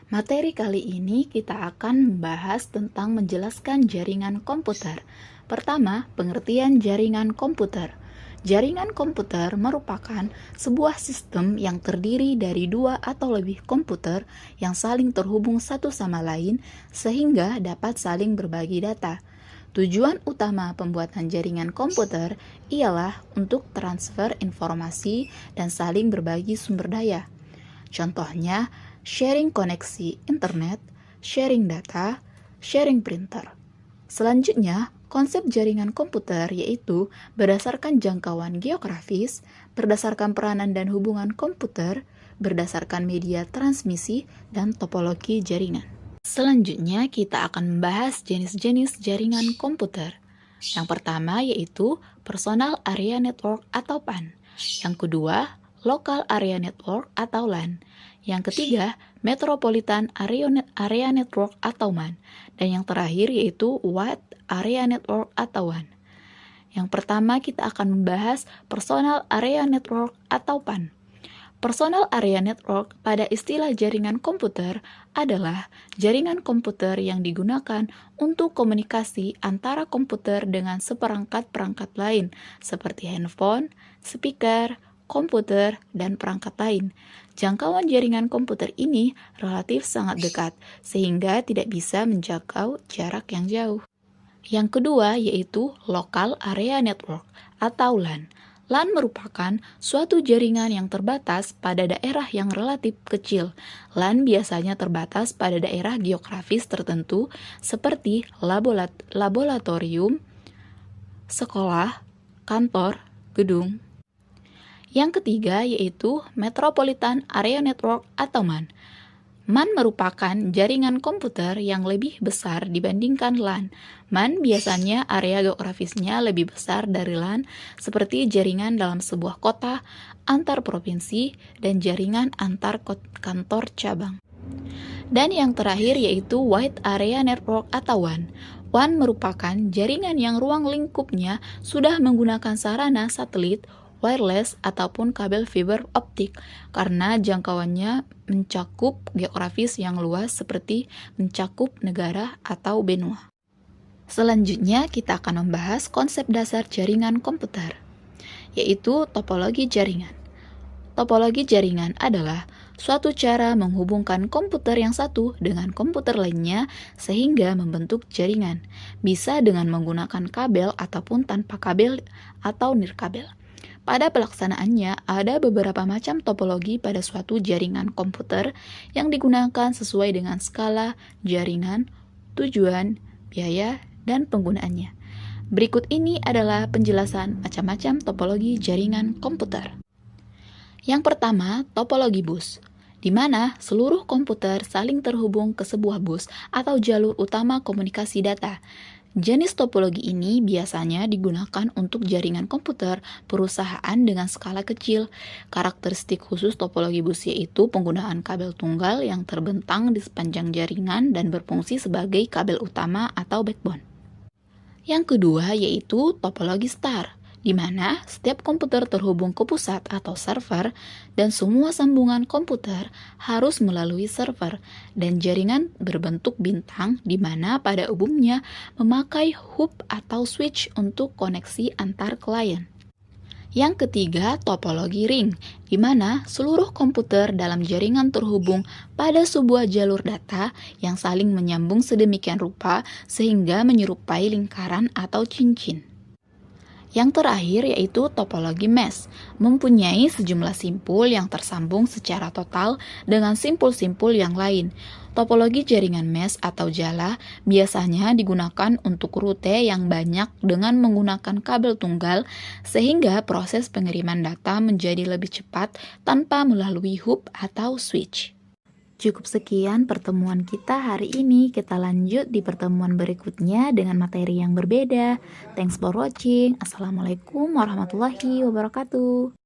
Materi kali ini kita akan membahas tentang menjelaskan jaringan komputer. Pertama, pengertian jaringan komputer. Jaringan komputer merupakan sebuah sistem yang terdiri dari dua atau lebih komputer yang saling terhubung satu sama lain sehingga dapat saling berbagi data. Tujuan utama pembuatan jaringan komputer ialah untuk transfer informasi dan saling berbagi sumber daya. Contohnya, sharing koneksi internet, sharing data, sharing printer. Selanjutnya, konsep jaringan komputer yaitu berdasarkan jangkauan geografis, berdasarkan peranan dan hubungan komputer, berdasarkan media transmisi, dan topologi jaringan. Selanjutnya, kita akan membahas jenis-jenis jaringan komputer. Yang pertama yaitu Personal Area Network atau PAN. Yang kedua, Local Area Network atau LAN. Yang ketiga, Metropolitan Area Network atau MAN. Dan yang terakhir yaitu Wide Area Network atau WAN. Yang pertama kita akan membahas Personal Area Network atau PAN. Personal Area Network pada istilah jaringan komputer adalah jaringan komputer yang digunakan untuk komunikasi antara komputer dengan seperangkat-perangkat lain seperti handphone, speaker, komputer, dan perangkat lain. Jangkauan jaringan komputer ini relatif sangat dekat, sehingga tidak bisa menjangkau jarak yang jauh. Yang kedua yaitu Local Area Network atau LAN. LAN merupakan suatu jaringan yang terbatas pada daerah yang relatif kecil. LAN biasanya terbatas pada daerah geografis tertentu seperti laboratorium, sekolah, kantor, gedung. Yang ketiga yaitu Metropolitan Area Network atau MAN. MAN merupakan jaringan komputer yang lebih besar dibandingkan LAN. MAN biasanya area geografisnya lebih besar dari LAN, seperti jaringan dalam sebuah kota, antar provinsi, dan jaringan antar kantor cabang. Dan yang terakhir yaitu Wide Area Network atau WAN. WAN merupakan jaringan yang ruang lingkupnya sudah menggunakan sarana satelit, wireless, ataupun kabel fiber optik karena jangkauannya mencakup geografis yang luas seperti mencakup negara atau benua. Selanjutnya kita akan membahas konsep dasar jaringan komputer, yaitu topologi jaringan. Topologi jaringan adalah suatu cara menghubungkan komputer yang satu dengan komputer lainnya sehingga membentuk jaringan, bisa dengan menggunakan kabel ataupun tanpa kabel atau nirkabel. Pada pelaksanaannya, ada beberapa macam topologi pada suatu jaringan komputer yang digunakan sesuai dengan skala jaringan, tujuan, biaya, dan penggunaannya. Berikut ini adalah penjelasan macam-macam topologi jaringan komputer. Yang pertama, topologi bus, di mana seluruh komputer saling terhubung ke sebuah bus atau jalur utama komunikasi data. Jenis topologi ini biasanya digunakan untuk jaringan komputer perusahaan dengan skala kecil. Karakteristik khusus topologi bus yaitu penggunaan kabel tunggal yang terbentang di sepanjang jaringan dan berfungsi sebagai kabel utama atau backbone. Yang kedua yaitu topologi star, di mana setiap komputer terhubung ke pusat atau server dan semua sambungan komputer harus melalui server dan jaringan berbentuk bintang di mana pada umumnya memakai hub atau switch untuk koneksi antar klien. Yang ketiga, topologi ring, di mana seluruh komputer dalam jaringan terhubung pada sebuah jalur data yang saling menyambung sedemikian rupa sehingga menyerupai lingkaran atau cincin. Yang terakhir yaitu topologi mesh, mempunyai sejumlah simpul yang tersambung secara total dengan simpul-simpul yang lain. Topologi jaringan mesh atau jala biasanya digunakan untuk rute yang banyak dengan menggunakan kabel tunggal sehingga proses pengiriman data menjadi lebih cepat tanpa melalui hub atau switch. Cukup sekian pertemuan kita hari ini. Kita lanjut di pertemuan berikutnya dengan materi yang berbeda. Thanks for watching. Assalamualaikum warahmatullahi wabarakatuh.